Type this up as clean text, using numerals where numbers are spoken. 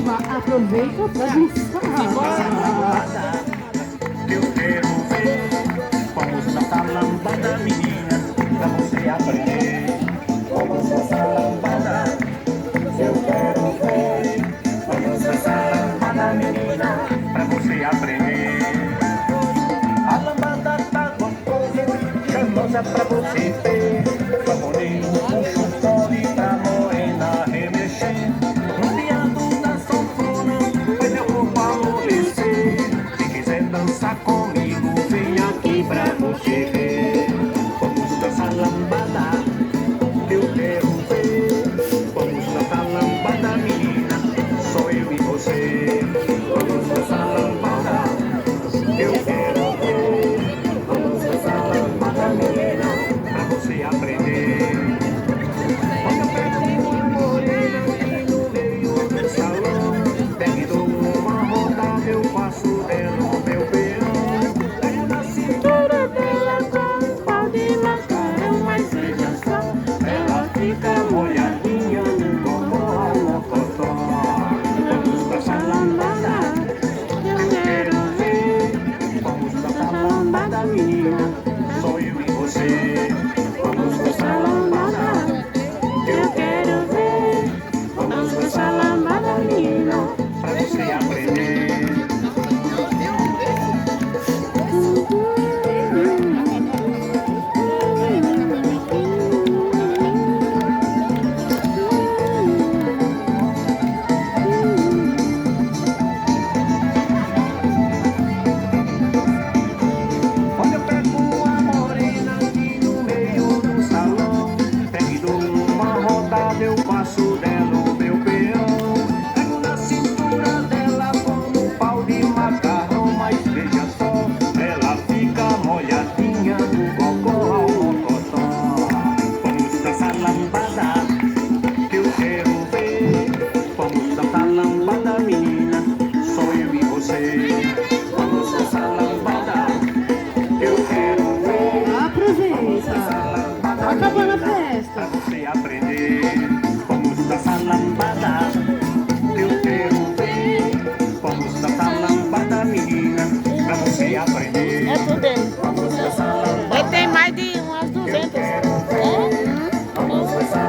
Aproveita pra dançar. Eu quero ver. Vamos dançar lambada, menina, pra você aprender. Vamos dançar lambada. Eu quero ver. Vamos dançar lambada, menina, pra você aprender. A lambada tá gostosa, charmosa pra você ver. Vamos no puxo fole pra morena remexer. No piano da sanfona, faz meu corpo amolecer. Se quiser dançar comigo, vem aqui pra você ver.